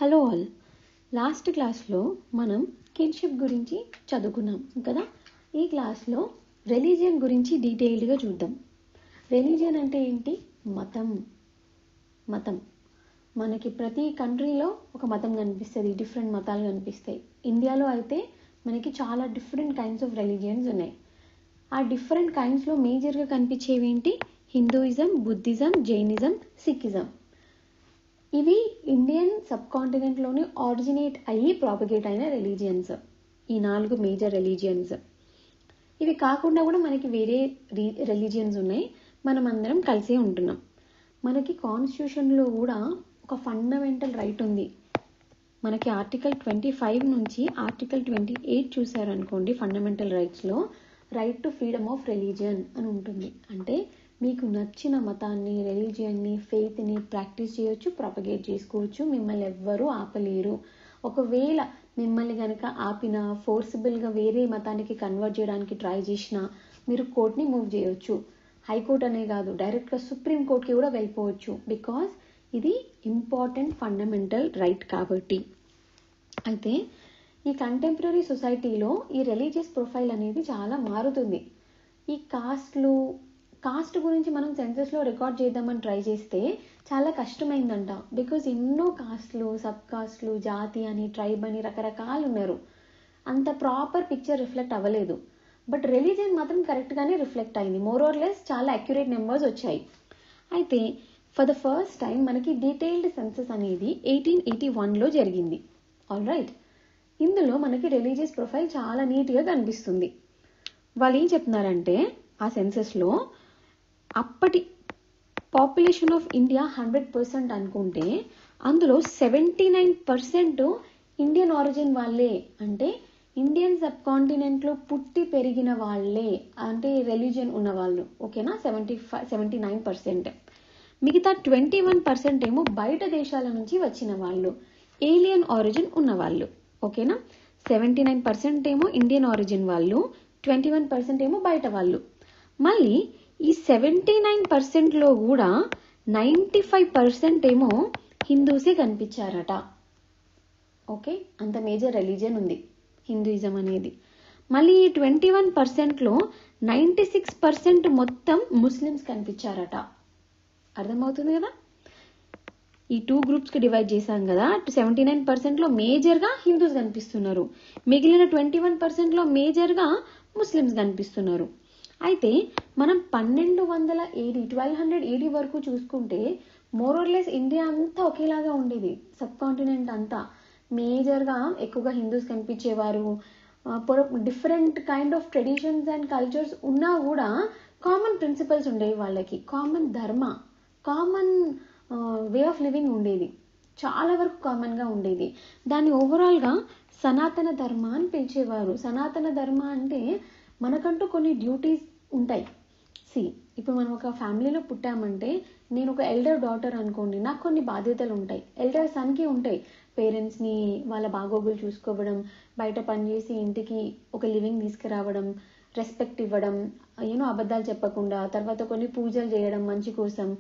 Hello all. Last క్లాస్లో మనం kinship గురించి చదువుకున్నాం కదా. ఈ క్లాస్లో రిలీజియన్ గురించి డీటెయిల్డ్గా చూద్దాం. రిలీజియన్ అంటే ఏంటి? మతం. మనకి ప్రతి కంట్రీలో ఒక మతం కనిపిస్తుంది, డిఫరెంట్ మతాలు కనిపిస్తాయి. ఇండియాలో అయితే మనకి చాలా డిఫరెంట్ కైండ్స్ ఆఫ్ రిలీజియన్స్ ఉన్నాయి. ఆ డిఫరెంట్ కైండ్స్లో మేజర్గా కనిపించేవి ఏంటి? Hinduism, Buddhism, Jainism, Sikhism. ఇవి ఇండియన్ సబ్ కాంటినెంట్లోనే ఆరిజినేట్ అయ్యి ప్రాపగేట్ అయిన రిలీజియన్స్. ఈ 4 మేజర్ రిలీజియన్స్. ఇవి కాకుండా కూడా మనకి వేరే రిలీజియన్స్ ఉన్నాయి. మనం అందరం కలిసే ఉంటున్నాం. మనకి కాన్స్టిట్యూషన్లో కూడా ఒక ఫండమెంటల్ రైట్ ఉంది. మనకి ఆర్టికల్ 25 నుంచి ఆర్టికల్ 28 చూసారనుకోండి, ఫండమెంటల్ రైట్స్లో right to freedom of religion అని ఉంటుంది. అంటే మీకు నచ్చిన మతాన్ని, రిలీజియన్ని, ఫెయిత్ని ప్రాక్టీస్ చేయొచ్చు, ప్రాపగేట్ చేసుకోవచ్చు. మిమ్మల్ని ఎవ్వరూ ఆపలేరు. ఒకవేళ మిమ్మల్ని కనుక ఆపినా, ఫోర్సిబుల్గా వేరే మతానికి కన్వర్ట్ చేయడానికి ట్రై చేసినా మీరు కోర్ట్ని మూవ్ చేయొచ్చు. హైకోర్ట్ అనే కాదు, డైరెక్ట్గా సుప్రీం కోర్ట్కి కూడా వెళ్ళిపోవచ్చు. బికాజ్ ఇది ఇంపార్టెంట్ ఫండమెంటల్ రైట్ కాబట్టి. అయితే ఈ కంటెంపరీ సొసైటీలో ఈ రిలీజియస్ ప్రొఫైల్ అనేది చాలా మారుతుంది. ఈ కాస్ట్ గురించి మనం సెన్సస్లో రికార్డ్ చేద్దామని ట్రై చేస్తే చాలా కష్టమైందంట. బికాజ్ ఎన్నో కాస్ట్లు, సబ్ కాస్ట్లు, జాతి అని, ట్రైబ్ అని రకరకాలు ఉన్నారు. అంత ప్రాపర్ పిక్చర్ రిఫ్లెక్ట్ అవ్వలేదు. బట్ రిలీజియన్ మాత్రం కరెక్ట్గానే రిఫ్లెక్ట్ అయింది. మోర్ ఆర్ లెస్ చాలా అక్యురేట్ నెంబర్స్ వచ్చాయి. అయితే ఫర్ ద ఫస్ట్ టైం మనకి డీటెయిల్డ్ సెన్సస్ అనేది 1881లో జరిగింది. All right. ఇందులో మనకి రిలీజియస్ ప్రొఫైల్ చాలా నీట్గా కనిపిస్తుంది. వాళ్ళు ఏం చెప్తున్నారంటే, ఆ సెన్సస్లో అప్పటి పాపులేషన్ ఆఫ్ ఇండియా 100% అనుకుంటే అందులో 79% ఇండియన్ ఆరిజిన్ వాళ్ళే. అంటే ఇండియన్ సబ్ కాంటినెంట్లో పుట్టి పెరిగిన వాళ్ళే, అంటే రిలీజియన్ ఉన్నవాళ్ళు. ఓకేనా? 79%. మిగతా 21% ఏమో బయట దేశాల నుంచి వచ్చిన వాళ్ళు, ఏలియన్ ఆరిజిన్ ఉన్నవాళ్ళు. ఓకేనా? 79% ఏమో ఇండియన్ ఆరిజిన్ వాళ్ళు, 21% ఏమో బయట వాళ్ళు. మళ్ళీ ఈ 79%లో కూడా 95% ఏమో హిందూసే కనిపించారట. ఓకే, అంత మేజర్ రిలీజియన్ ఉంది హిందూయిజం అనేది. మళ్ళీ ఈ 21%లో 96% మొత్తం ముస్లిమ్స్ కనిపించారట. అర్థమవుతుంది కదా? ఈ 2 గ్రూప్స్కి డివైడ్ చేశాం కదా. 79%లో మేజర్గా హిందూస్ కనిపిస్తున్నారు, మిగిలిన 21%లో మేజర్గా ముస్లిమ్స్ కనిపిస్తున్నారు. అయితే మనం 1200 AD వరకు చూసుకుంటే మోర్ ఆర్ లెస్ ఇండియా అంతా ఒకేలాగా ఉండేది. సబ్ కాంటినెంట్ అంతా మేజర్గా ఎక్కువగా హిందూస్ కనిపించేవారు. Different kind of traditions and cultures ఉన్నా కూడా కామన్ ప్రిన్సిపల్స్ ఉండేవి వాళ్ళకి. కామన్ ధర్మ, కామన్ వే ఆఫ్ లివింగ్ ఉండేది. చాలా వరకు కామన్గా ఉండేది. దాన్ని ఓవరాల్గా సనాతన ధర్మ అని పిలిచేవారు. సనాతన ధర్మ అంటే మనకంటూ కొన్ని డ్యూటీస్ ఉంటాయి. ఇప్పుడు మనం ఒక ఫ్యామిలీలో పుట్టామంటే, నేను ఒక ఎల్డర్ డాటర్ అనుకోండి, నాకు కొన్ని బాధ్యతలు ఉంటాయి. ఎల్డర్ సన్కి ఉంటాయి. పేరెంట్స్ని, వాళ్ళ బాగోగులు చూసుకోవడం, బయట పనిచేసి ఇంటికి ఒక లివింగ్ తీసుకురావడం, రెస్పెక్ట్ ఇవ్వడం, అబద్ధాలు చెప్పకుండా, తర్వాత కొన్ని పూజలు చేయడం మంచి కోసం.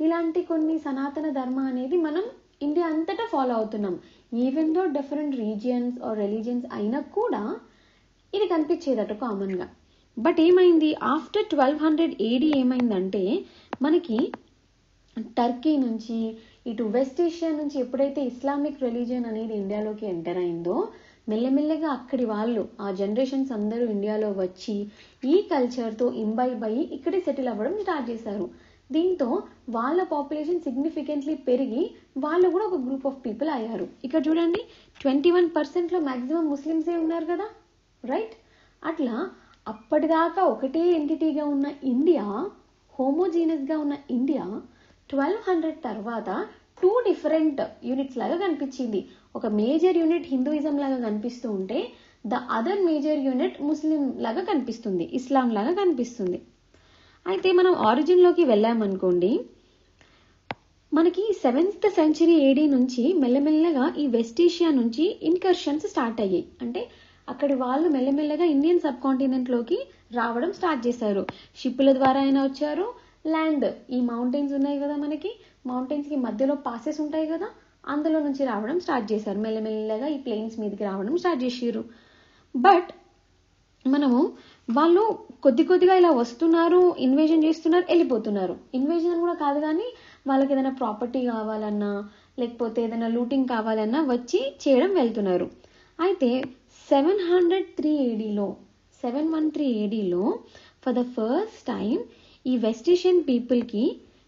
ఇలాంటి కొన్ని సనాతన ధర్మ అనేది మనం ఇండియా అంతటా ఫాలో అవుతున్నాం. Even though different regions or religions అయినా కూడా ఇది కనిపించేదట కామన్గా. బట్ ఏమైంది, ఆఫ్టర్ 1200 AD ఏమైందంటే, మనకి టర్కీ నుంచి ఇటు వెస్ట్ ఏషియా నుంచి ఎప్పుడైతే ఇస్లామిక్ రిలీజియన్ అనేది ఇండియాలోకి ఎంటర్ అయిందో, మెల్లమెల్లగా అక్కడి వాళ్ళు, ఆ జనరేషన్స్ అందరూ ఇండియాలో వచ్చి ఈ కల్చర్తో ఇంబైబ్ అయ్యి ఇక్కడే సెటిల్ అవ్వడం స్టార్ట్ చేశారు. దీంతో వాళ్ళ పాపులేషన్ సిగ్నిఫికెంట్లీ పెరిగి వాళ్ళు కూడా ఒక గ్రూప్ ఆఫ్ పీపుల్ అయ్యారు. ఇక్కడ చూడండి, 21%లో మ్యాక్సిమం ముస్లిమ్సే ఉన్నారు కదా, రైట్? అట్లా అప్పటిదాకా ఒకటే ఎంటిటీగా ఉన్న ఇండియా, హోమోజీనస్గా ఉన్న ఇండియా 1200 తర్వాత 2 డిఫరెంట్ యూనిట్స్ లాగా కనిపించింది. ఒక మేజర్ యూనిట్ హిందూయిజం లాగా కనిపిస్తూ ఉంటే, ద అదర్ మేజర్ యూనిట్ ముస్లిం లాగా కనిపిస్తుంది, ఇస్లాం లాగా కనిపిస్తుంది. అయితే మనం ఆరిజిన్లోకి వెళ్ళామనుకోండి, మనకి 7th century AD నుంచి మెల్లమెల్లగా ఈ వెస్ట్ ఏషియా నుంచి ఇన్కర్షన్స్ స్టార్ట్ అయ్యాయి. అంటే అక్కడి వాళ్ళు మెల్లమెల్లగా ఇండియన్ సబ్ కాంటినెంట్లోకి రావడం స్టార్ట్ చేశారు. షిప్పుల ద్వారా అయినా వచ్చారు, ల్యాండ్, ఈ మౌంటైన్స్ ఉన్నాయి కదా మనకి, మౌంటైన్స్కి మధ్యలో పాసెస్ ఉంటాయి కదా, అందులో నుంచి రావడం స్టార్ట్ చేశారు. మెల్లమెల్లగా ఈ ప్లేన్స్ మీదకి రావడం స్టార్ట్ చేసారు. బట్ మనము వాళ్ళు కొద్దిగా ఇలా వస్తున్నారు, ఇన్వేజన్ చేస్తున్నారు, వెళ్ళిపోతున్నారు. ఇన్వేజన్ కూడా కాదు కానీ వాళ్ళకి ఏదైనా ప్రాపర్టీ కావాలన్నా లేకపోతే ఏదైనా లూటింగ్ కావాలన్నా వచ్చి చేయడం వెళ్తున్నారు. అయితే 713 ADలో ఫర్ ద ఫస్ట్ టైం ఈ వెస్ట్ ఏషియన్ పీపుల్కి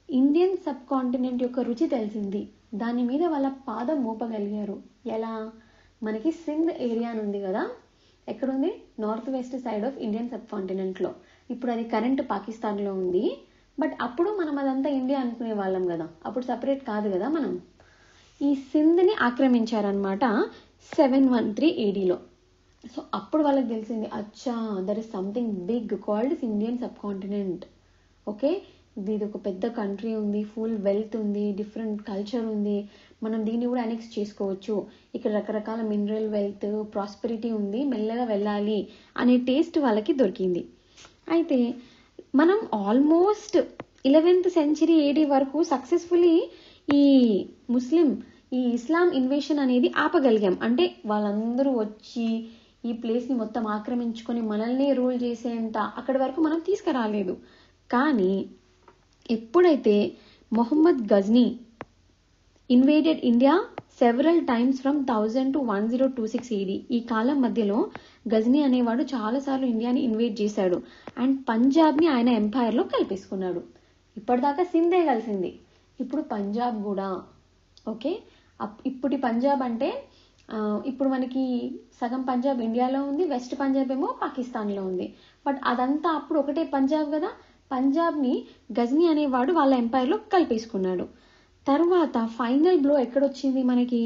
ఇండియన్ సబ్ కాంటినెంట్ యొక్క రుచి తెలిసింది. దాని మీద వాళ్ళ పాదం మోపగలిగారు. ఎలా? మనకి సింధ్ ఏరియా ఉంది కదా, ఎక్కడుంది? North west side of Indian సబ్ కాంటినెంట్లో. ఇప్పుడు అది కరెంట్ పాకిస్తాన్లో ఉంది. బట్ అప్పుడు మనం అదంతా ఇండియా అనుకునే వాళ్ళం కదా, అప్పుడు సపరేట్ కాదు కదా మనం. ఈ సింధ్ని ఆక్రమించారనమాట 713 ADలో. సో అప్పుడు వాళ్ళకి తెలిసింది, అచ్చా there is something big called Indian subcontinent. Okay, ఇది ఒక పెద్ద కంట్రీ ఉంది, ఫుల్ వెల్త్ ఉంది, డిఫరెంట్ కల్చర్ ఉంది, మనం దీన్ని కూడా అనెక్స్ చేసుకోవచ్చు, ఇక్కడ రకరకాల మినరల్ వెల్త్, ప్రాస్పెరిటీ ఉంది, మెల్లగా వెళ్ళాలి అనే టేస్ట్ వాళ్ళకి దొరికింది. అయితే మనం ఆల్మోస్ట్ 11th century AD వరకు సక్సెస్ఫుల్లీ ఈ ఇస్లాం ఇన్వేషన్ అనేది ఆపగలిగాం. అంటే వాళ్ళందరూ వచ్చి ఈ ప్లేస్ని మొత్తం ఆక్రమించుకొని మనల్ని రూల్ చేసేంత అక్కడి వరకు మనం తీసుకురాలేదు. కానీ ఎప్పుడైతే Mohammed Ghazni invaded India several times from 1000 to 1026 AD, ఈ కాలం మధ్యలో గజ్నీ అనేవాడు చాలాసార్లు ఇండియాని ఇన్వేడ్ చేశాడు అండ్ పంజాబ్ని ఆయన ఎంపైర్లో కలిపేసుకున్నాడు. ఇప్పటిదాకా సింధే కలిసింది, ఇప్పుడు పంజాబ్ కూడా. ఓకే, ఇప్పుడు పంజాబ్ అంటే ఇప్పుడు మనకి సగం పంజాబ్ ఇండియాలో ఉంది, వెస్ట్ పంజాబ్ ఏమో పాకిస్తాన్లో ఉంది. బట్ అదంతా అప్పుడు ఒకటే పంజాబ్ కదా. పంజాబ్ని గజ్నీ అనేవాడు వాళ్ళ ఎంపైర్లో కలిపేసుకున్నాడు. తర్వాత ఫైనల్ బ్లో ఎక్కడొచ్చింది మనకి?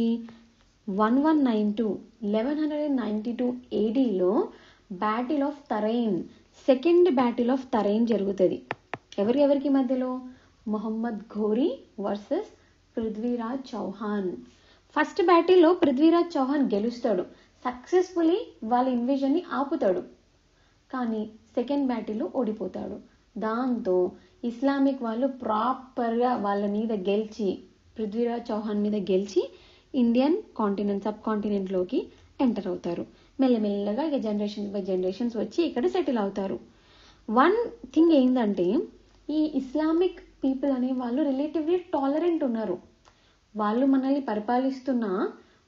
1192 ADలో battle of Tarain, second battle of Tarain జరుగుతుంది. ఎవరికి మధ్యలో? మొహమ్మద్ ఘోరీ వర్సెస్ పృథ్వీరాజ్ చౌహాన్. ఫస్ట్ బ్యాటిల్లో పృథ్వీరాజ్ చౌహాన్ గెలుస్తాడు, సక్సెస్ఫుల్లీ వాళ్ళ ఇన్వేజన్ని ఆపుతాడు. కానీ సెకండ్ బ్యాటిల్లో ఓడిపోతాడు. దాంతో ఇస్లామిక్ వాళ్ళు ప్రాపర్గా వాళ్ళ మీద గెలిచి, పృథ్వీరాజ్ చౌహాన్ మీద గెలిచి ఇండియన్ కాంటినెంట్ సబ్ కాంటినెంట్లోకి ఎంటర్ అవుతారు. మెల్లమెల్లగా ఇక జనరేషన్స్ బై జనరేషన్స్ వచ్చి ఇక్కడ సెటిల్ అవుతారు. వన్ థింగ్ ఏంటంటే ఈ ఇస్లామిక్ పీపుల్ అనే వాళ్ళు రిలేటివ్లీ టాలరెంట్ ఉన్నారు. వాళ్ళు మనల్ని పరిపాలిస్తున్నా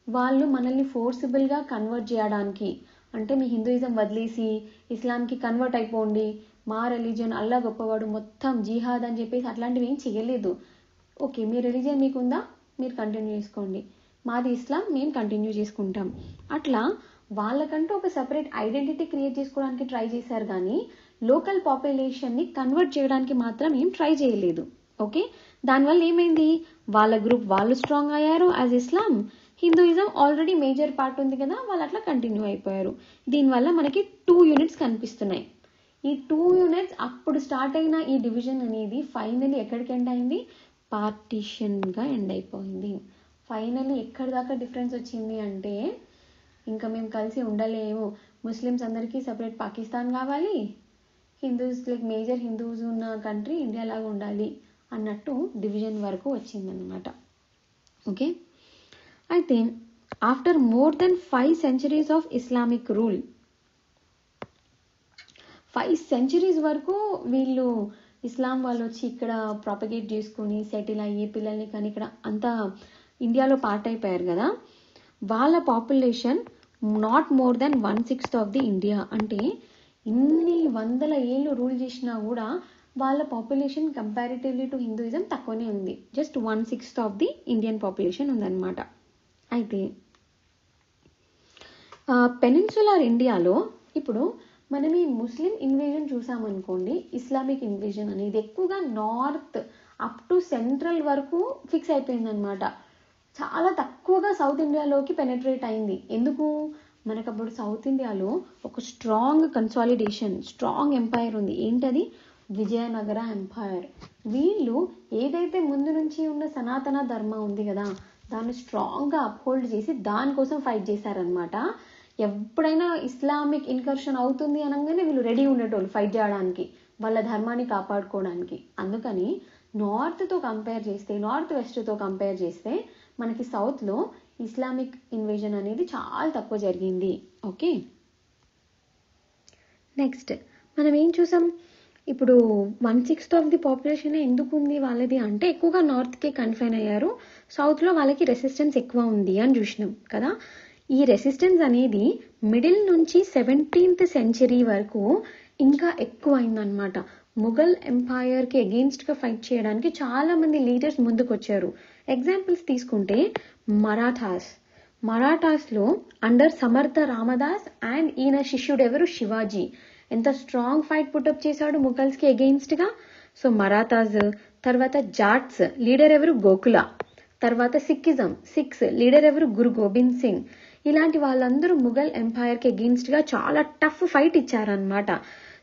వాళ్ళు మనల్ని ఫోర్సిబుల్గా కన్వర్ట్ చేయడానికి, అంటే మీ హిందూయిజం వదిలేసి ఇస్లాంకి కన్వర్ట్ అయిపోండి, మా రిలీజియన్ అల్లా గొప్పవాడు, మొత్తం జిహాద్ అని చెప్పేసి అట్లాంటివి ఏం చేయలేదు. ఓకే, మీ రిలీజియన్ మీకుందా, మీరు కంటిన్యూ చేసుకోండి, మాది ఇస్లాం, మేము కంటిన్యూ చేసుకుంటాం. అట్లా వాళ్ళకంటూ ఒక సెపరేట్ ఐడెంటిటీ క్రియేట్ చేసుకోవడానికి ట్రై చేశారు కానీ లోకల్ పాపులేషన్ని కన్వర్ట్ చేయడానికి మాత్రం ఏం ట్రై చేయలేదు. ఓకే, దానివల్ల ఏమైంది? వాళ్ళ గ్రూప్ వాళ్ళు స్ట్రాంగ్ అయ్యారు యాజ్ ఇస్లాం, హిందూయిజం ఆల్రెడీ మేజర్ పార్ట్ ఉంది కదా, వాళ్ళు అట్లా కంటిన్యూ అయిపోయారు. దీనివల్ల మనకి 2 units కనిపిస్తున్నాయి. ఈ 2 units అప్పుడు స్టార్ట్ అయిన ఈ డివిజన్ అనేది ఫైనల్లీ ఎక్కడికి ఎండ్ అయింది? పార్టీషన్గా ఎండ్ అయిపోయింది. ఫైనల్లీ ఎక్కడి దాకా డిఫరెన్స్ వచ్చింది అంటే, ఇంకా మేము కలిసి ఉండలేము, ముస్లిమ్స్ అందరికీ సపరేట్ పాకిస్తాన్ కావాలి, హిందూస్ లైక్ మేజర్ హిందూస్ ఉన్న కంట్రీ ఇండియా లాగా ఉండాలి అన్నట్టు డివిజన్ వరకు వచ్చిందనమాట. ఓకే, అయితే after more than 5 centuries of Islamic rule, 5 centuries వరకు వీళ్ళు ఇస్లాం వాళ్ళు వచ్చి ఇక్కడ ప్రాపగేట్ చేసుకుని సెటిల్ అయ్యి పిల్లల్ని కానీ ఇక్కడ అంతా ఇండియాలో పార్ట్ అయిపోయారు కదా, వాళ్ళ population not more than 1/6 of the India. అంటే ఇన్ని వందల ఏళ్ళు రూల్ చేసినా కూడా వాళ్ళ పాపులేషన్ కంపారిటివ్లీ టు హిందూయిజం తక్కువనే ఉంది, just 1/6 of the Indian population ఉందన్నమాట. అయితే పెనిన్సులార్ ఇండియాలో ఇప్పుడు మనం ఈ ముస్లిం ఇన్వేజన్ చూసామనుకోండి, ఇస్లామిక్ ఇన్వేజన్ అనేది ఎక్కువగా నార్త్ అప్ టు సెంట్రల్ వరకు ఫిక్స్ అయిపోయిందనమాట. చాలా తక్కువగా సౌత్ ఇండియాలోకి పెనట్రేట్ అయింది. ఎందుకు? మనకు అప్పుడు సౌత్ ఇండియాలో ఒక స్ట్రాంగ్ కన్సాలిడేషన్, స్ట్రాంగ్ ఎంపైర్ ఉంది. ఏంటది? విజయనగర ఎంపైర్. వీళ్ళు ఏదైతే ముందు నుంచి ఉన్న సనాతన ధర్మ ఉంది కదా, దాన్ని స్ట్రాంగ్గా అప్హోల్డ్ చేసి దానికోసం ఫైట్ చేశారనమాట. ఎప్పుడైనా ఇస్లామిక్ ఇన్కర్షన్ అవుతుంది అనగానే వీళ్ళు రెడీ ఉండేటోళ్ళు ఫైట్ చేయడానికి, వాళ్ళ ధర్మాన్ని కాపాడుకోవడానికి. అందుకని నార్త్తో కంపేర్ చేస్తే, నార్త్ వెస్ట్తో కంపేర్ చేస్తే మనకి సౌత్లో ఇస్లామిక్ ఇన్వేజన్ అనేది చాలా తక్కువ జరిగింది. ఓకే, నెక్స్ట్ మనం ఏం చూసాం, ఇప్పుడు 1/6 ఆఫ్ ది పాపులేషన్ ఎందుకు ఉంది వాళ్ళది అంటే ఎక్కువగా నార్త్కే కన్ఫైన్ అయ్యారు, సౌత్లో వాళ్ళకి రెసిస్టెన్స్ ఎక్కువ ఉంది అని చూసినాం కదా. ఈ రెసిస్టెన్స్ అనేది మిడిల్ నుంచి 17th సెంచరీ వరకు ఇంకా ఎక్కువ అయిందనమాట. ముఘల్ ఎంపైర్కి అగెయిన్స్ట్గా ఫైట్ చేయడానికి చాలా మంది లీడర్స్ ముందుకు వచ్చారు. ఎగ్జాంపుల్స్ తీసుకుంటే మరాఠాస్లో అండర్ సమర్థ రామదాస్ అండ్ ఈయన శిష్యుడు ఎవరు, శివాజీ. ఎంత స్ట్రాంగ్ ఫైట్ పుటప్ చేశాడు ముఘల్స్కి అగెయిన్స్ట్గా. సో మరాఠాస్, తర్వాత జాట్స్ లీడర్ ఎవరు, గోకుల. తర్వాత సిక్స్ లీడర్ ఎవరు, గురు గోబింద్ సింగ్. ఇలాంటి వాళ్ళందరూ ముఘల్ ఎంపైర్కి అగెయిన్స్ట్గా చాలా టఫ్ ఫైట్ ఇచ్చారనమాట.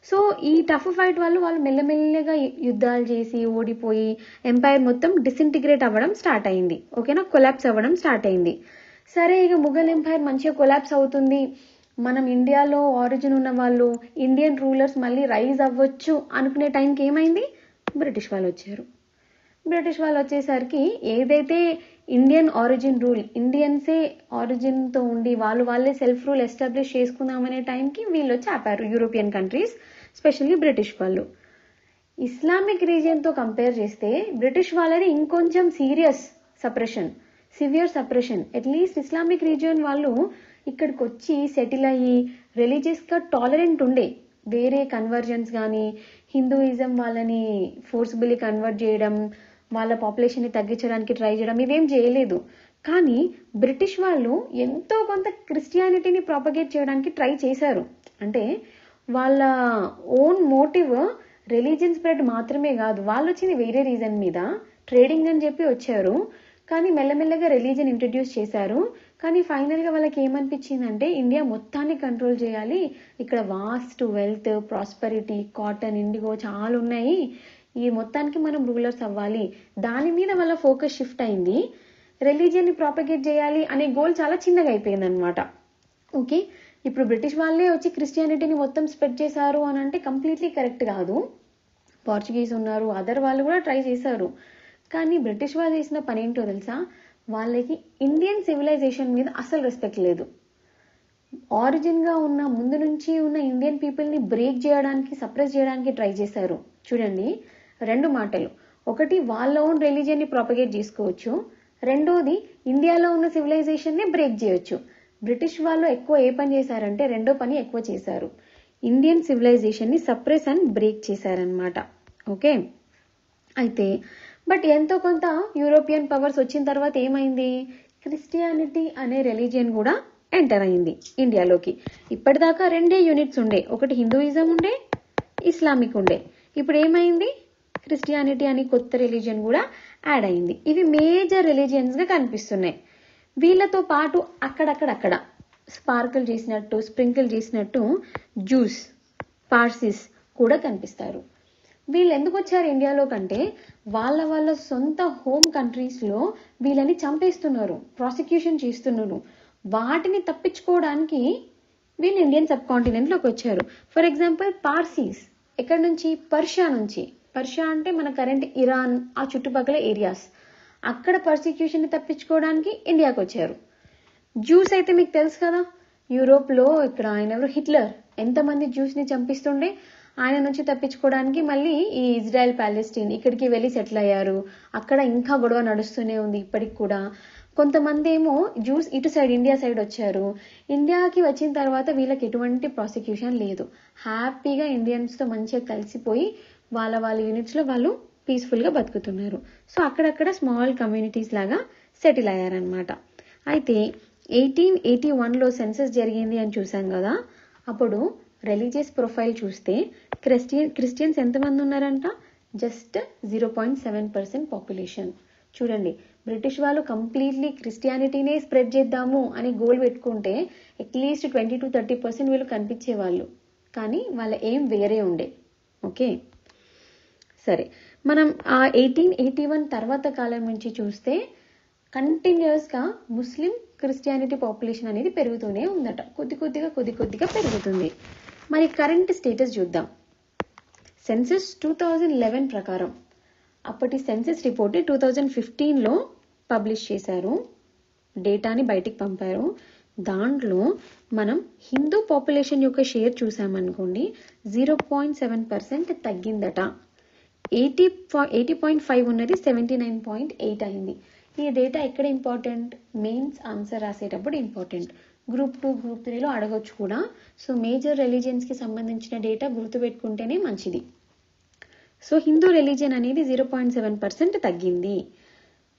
సో ఈ టఫ్ ఫైట్ వల్ల వాళ్ళు మెల్లమెల్లగా యుద్ధాలు చేసి ఓడిపోయి ఎంపైర్ మొత్తం డిసింటిగ్రేట్ అవ్వడం స్టార్ట్ అయింది. ఓకేనా, కొలాప్స్ అవ్వడం స్టార్ట్ అయింది. సరే, ఇక ముఘల్ ఎంపైర్ మంచిగా కొలాప్స్ అవుతుంది, మనం ఇండియాలో ఆరిజిన్ ఉన్న వాళ్ళు ఇండియన్ రూలర్స్ మళ్ళీ రైజ్ అవ్వచ్చు అనుకునే టైంకి ఏమైంది, బ్రిటిష్ వాళ్ళు వచ్చారు. బ్రిటిష్ వాళ్ళు వచ్చేసరికి ఏదైతే ఇండియన్ ఆరిజిన్ రూల్, ఇండియన్సే ఆరిజిన్తో ఉండి వాళ్ళే సెల్ఫ్ రూల్ ఎస్టాబ్లిష్ చేసుకుందామనే టైంకి వీళ్ళు వచ్చి ఆపారు, యూరోపియన్ కంట్రీస్, స్పెషల్లీ బ్రిటిష్ వాళ్ళు. ఇస్లామిక్ రీజియన్తో కంపేర్ చేస్తే బ్రిటిష్ వాళ్ళది ఇంకొంచెం severe suppression. At least Islamic region వాళ్ళు ఇక్కడికి వచ్చి సెటిల్ అయ్యి రిలీజియస్గా టాలరెంట్ ఉండే, వేరే కన్వర్జన్స్ కానీ హిందూయిజం వాళ్ళని ఫోర్స్బుల్లీ కన్వర్ట్ చేయడం, వాళ్ళ పాపులేషన్ని తగ్గించడానికి ట్రై చేయడం ఇవేం చేయలేదు. కానీ బ్రిటిష్ వాళ్ళు ఎంతో కొంత క్రిస్టియానిటీని ప్రాపగేట్ చేయడానికి ట్రై చేశారు. అంటే వాళ్ళ ఓన్ మోటివ్ రిలీజియన్ స్ప్రెడ్ మాత్రమే కాదు, వాళ్ళు వచ్చింది వేరే రీజన్ మీద, ట్రేడింగ్ అని చెప్పి వచ్చారు. కానీ మెల్లమెల్లగా రిలీజియన్ ఇంట్రడ్యూస్ చేశారు. కానీ ఫైనల్గా వాళ్ళకి ఏమనిపించిందంటే ఇండియా మొత్తాన్ని కంట్రోల్ చేయాలి, ఇక్కడ vast wealth, prosperity, cotton, indigo చాలా ఉన్నాయి, ఈ మొత్తానికి మనం రూలర్స్ అవ్వాలి, దాని మీద వాళ్ళ ఫోకస్ షిఫ్ట్ అయింది. రిలీజియన్ని ప్రాపగేట్ చేయాలి అనే గోల్ చాలా చిన్నగా అయిపోయింది అనమాట. ఓకే, ఇప్పుడు బ్రిటిష్ వాళ్ళే వచ్చి క్రిస్టియానిటీని మొత్తం స్ప్రెడ్ చేశారు అని అంటే కంప్లీట్లీ కరెక్ట్ కాదు. పోర్చుగీస్ ఉన్నారు, అదర్ వాళ్ళు కూడా ట్రై చేశారు. కానీ బ్రిటిష్ వాళ్ళు చేసిన పని ఏంటో తెలుసా, వాళ్ళకి ఇండియన్ సివిలైజేషన్ మీద అసలు రెస్పెక్ట్ లేదు. ఆరిజిన్గా ఉన్న ముందు నుంచి ఉన్న ఇండియన్ పీపుల్ని బ్రేక్ చేయడానికి, సప్రెస్ చేయడానికి ట్రై చేశారు. చూడండి, 2 మాటలు, ఒకటి వాళ్ళ ఓన్ రిలీజియన్ని ప్రాపగేట్ చేసుకోవచ్చు, రెండోది ఇండియాలో ఉన్న సివిలైజేషన్ని బ్రేక్ చేయొచ్చు. బ్రిటిష్ వాళ్ళు ఎక్కువ ఏ పని చేశారంటే రెండో పని ఎక్కువ చేశారు, ఇండియన్ సివిలైజేషన్ని సప్రెస్ అండ్ బ్రేక్ చేశారనమాట. ఓకే, అయితే బట్ ఎంతో కొంత యూరోపియన్ పవర్స్ వచ్చిన తర్వాత ఏమైంది, క్రిస్టియానిటీ అనే రిలీజియన్ కూడా ఎంటర్ అయింది ఇండియాలోకి. ఇప్పటిదాకా 2 యూనిట్స్ ఉండే, ఒకటి హిందూయిజం ఉండే, ఇస్లామిక్ ఉండే. ఇప్పుడు ఏమైంది, క్రిస్టియానిటీ అని కొత్త రిలీజియన్ కూడా యాడ్ అయింది. ఇవి మేజర్ రిలీజియన్స్గా కనిపిస్తున్నాయి. వీళ్ళతో పాటు అక్కడక్కడ స్ప్రింకిల్ చేసినట్టు జూస్, పార్సీస్ కూడా కనిపిస్తారు. వీళ్ళు ఎందుకు వచ్చారు ఇండియాలో కంటే వాళ్ళ సొంత హోమ్ కంట్రీస్లో వీళ్ళని చంపేస్తున్నారు, ప్రాసిక్యూషన్ చేస్తున్నారు. వాటిని తప్పించుకోవడానికి వీళ్ళు ఇండియన్ సబ్ కాంటినెంట్లోకి వచ్చారు. ఫర్ ఎగ్జాంపుల్ పార్సీస్ ఎక్కడి నుంచి, పర్షియా అంటే మన కరెంట్ ఇరాన్ ఆ చుట్టుపక్కల ఏరియాస్, అక్కడ పర్సిక్యూషన్ని తప్పించుకోవడానికి ఇండియాకి వచ్చారు. జ్యూస్ అయితే మీకు తెలుసు కదా, యూరోప్లో ఇక్కడ ఆయన ఎవరు, హిట్లర్ ఎంతమంది జ్యూస్ని చంపిస్తుండే, ఆయన నుంచి తప్పించుకోవడానికి మళ్ళీ ఈ ఇజ్రాయెల్ ప్యాలెస్టైన్ ఇక్కడికి వెళ్ళి సెటిల్ అయ్యారు. అక్కడ ఇంకా గొడవ నడుస్తూనే ఉంది ఇప్పటికి కూడా. కొంతమంది ఏమో జ్యూస్ ఇటు సైడ్ ఇండియా సైడ్ వచ్చారు. ఇండియాకి వచ్చిన తర్వాత వీళ్ళకి ఎటువంటి ప్రాసిక్యూషన్ లేదు, హ్యాపీగా ఇండియన్స్తో మంచిగా కలిసిపోయి వాళ్ళ యూనిట్స్లో వాళ్ళు పీస్ఫుల్గా బతుకుతున్నారు. సో అక్కడక్కడ స్మాల్ కమ్యూనిటీస్ లాగా సెటిల్ అయ్యారనమాట. అయితే 1881లో సెన్సస్ జరిగింది అని చూసాం కదా, అప్పుడు రిలీజియస్ ప్రొఫైల్ చూస్తే క్రిస్టియన్స్ ఎంతమంది ఉన్నారంట, జస్ట్ 0.7% పాపులేషన్. చూడండి, బ్రిటిష్ వాళ్ళు కంప్లీట్లీ క్రిస్టియానిటీనే స్ప్రెడ్ చేద్దాము అని గోల్ పెట్టుకుంటే అట్లీస్ట్ 20-30% వీళ్ళు కనిపించేవాళ్ళు, కానీ వాళ్ళ ఏం వేరే ఉండే. ఓకే, సరే, మనం ఆ 1881 తర్వాత కాలం నుంచి చూస్తే కంటిన్యూస్గా ముస్లిం క్రిస్టియానిటీ పాపులేషన్ అనేది పెరుగుతూనే ఉందట, కొద్ది కొద్దిగా పెరుగుతుంది. మరి కరెంట్ స్టేటస్ చూద్దాం. సెన్సస్ 2011 ప్రకారం అప్పటి సెన్సెస్ రిపోర్ట్ 2015లో పబ్లిష్ చేశారు, డేటాని బయటికి పంపారు. దాంట్లో మనం హిందూ పాపులేషన్ యొక్క షేర్ చూసామనుకోండి 0.7% తగ్గిందట. 80.5 ఉన్నది 79.8 అయింది. ఈ డేటా ఎక్కడ ఇంపార్టెంట్? మెయిన్స్ ఆన్సర్ రాసేటప్పుడు ఇంపార్టెంట్. గ్రూప్ 2 గ్రూప్ 3లో అడగొచ్చు కూడా. సో మేజర్ రిలీజియన్స్కి సంబంధించిన డేటా గుర్తుపెట్టుకుంటేనే మంచిది. సో హిందూ రిలీజియన్ అనేది 0.7% తగ్గింది.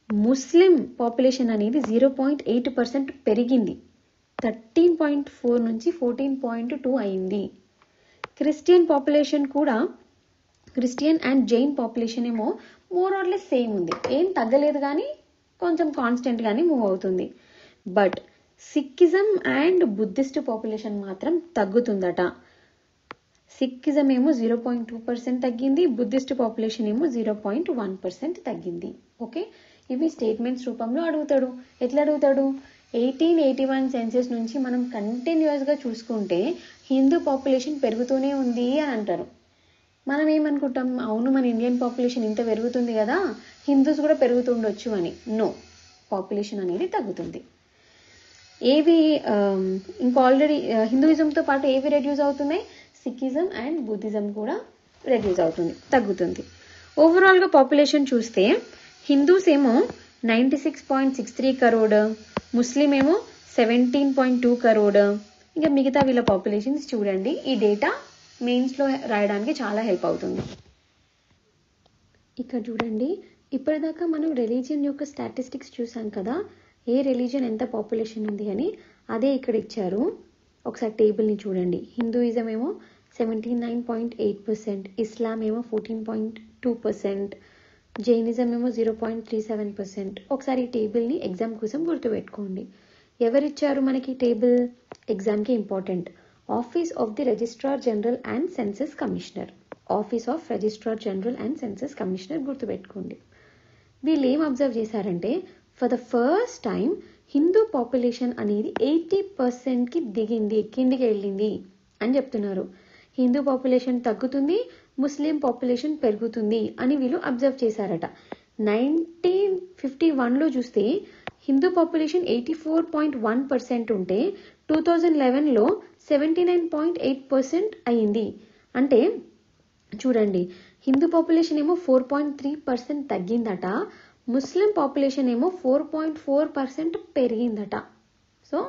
ముస్లిం పాపులేషన్ అనేది 0.8% పెరిగింది, 13.4 నుంచి 14.2 అయింది. క్రిస్టియన్ పాపులేషన్ కూడా, క్రిస్టియన్ అండ్ జైన్ పాపులేషన్ ఏమో మోర్ ఆర్ లెస్ సేమ్ ఉంది, ఏం తగ్గలేదు కానీ కొంచెం కాన్స్టెంట్ గానే మూవ్ అవుతుంది. But Sikhism and Buddhist population మాత్రం తగ్గుతుందట. సిక్కిజం ఏమో 0.2% తగ్గింది, బుద్ధిస్ట్ పాపులేషన్ ఏమో 0.1% తగ్గింది. ఓకే, ఇవి స్టేట్మెంట్స్ రూపంలో అడుగుతాడు. ఎట్లా అడుగుతాడు? 1881 సెన్సెస్ నుంచి మనం కంటిన్యూస్గా చూసుకుంటే హిందూ పాపులేషన్ పెరుగుతూనే ఉంది అని అంటారు. మనం ఏమనుకుంటాం? అవును, మన ఇండియన్ పాపులేషన్ ఇంత పెరుగుతుంది కదా, హిందూస్ కూడా పెరుగుతుండొచ్చు అని. నో, పాపులేషన్ అనేది తగ్గుతుంది. ఏవి ఇంకా ఆల్రెడీ హిందూయిజంతో పాటు ఏవి రెడ్యూస్ అవుతున్నాయి? సిక్కిజం అండ్ బుద్ధిజం కూడా రెడ్యూస్ అవుతుంది, తగ్గుతుంది. ఓవరాల్గా పాపులేషన్ చూస్తే హిందూస్ ఏమో 96.63 crore, ముస్లిం ఏమో 17.2 crore. ఇంకా మిగతా వీళ్ళ పాపులేషన్స్ చూడండి. ఈ డేటా మెయిన్స్లో రాయడానికి చాలా హెల్ప్ అవుతుంది. ఇక్కడ చూడండి, ఇప్పటిదాకా మనం రిలీజియన్ యొక్క స్టాటిస్టిక్స్ చూసాం కదా, ఏ రిలీజియన్ ఎంత పాపులేషన్ ఉంది అని. అదే ఇక్కడ ఇచ్చారు. ఒకసారి టేబుల్ని చూడండి. హిందూయిజం ఏమో 79.8%, ఇస్లాం ఏమో 14.2%, జైనిజం ఏమో 0.37%. ఒకసారి ఈ టేబుల్ని ఎగ్జామ్ కోసం గుర్తుపెట్టుకోండి. ఎవరిచ్చారు మనకి టేబుల్? ఎగ్జామ్కి important. Office of the registrar general and census commissioner. Office of registrar general and census commissioner గుర్తుపెట్టుకోండి. వీళ్ళు ఏం అబ్జర్వ్ చేశారంటే, for the first time Hindu population అనేది 80%కి దిగింది, కిందికి వెళ్ళింది అని చెప్తున్నారు. హిందూ పాపులేషన్ తగ్గుతుంది, ముస్లిం పాపులేషన్ పెరుగుతుంది అని వీళ్ళు అబ్జర్వ్ చేశారట. 1951లో చూస్తే హిందూ పాపులేషన్ 84.1% ఉంటే 2011లో 79.8% అయింది. అంటే చూడండి, హిందూ పాపులేషన్ ఏమో 4.3% తగ్గిందట, ముస్లిం పాపులేషన్ ఏమో 4.4% పెరిగిందట. సో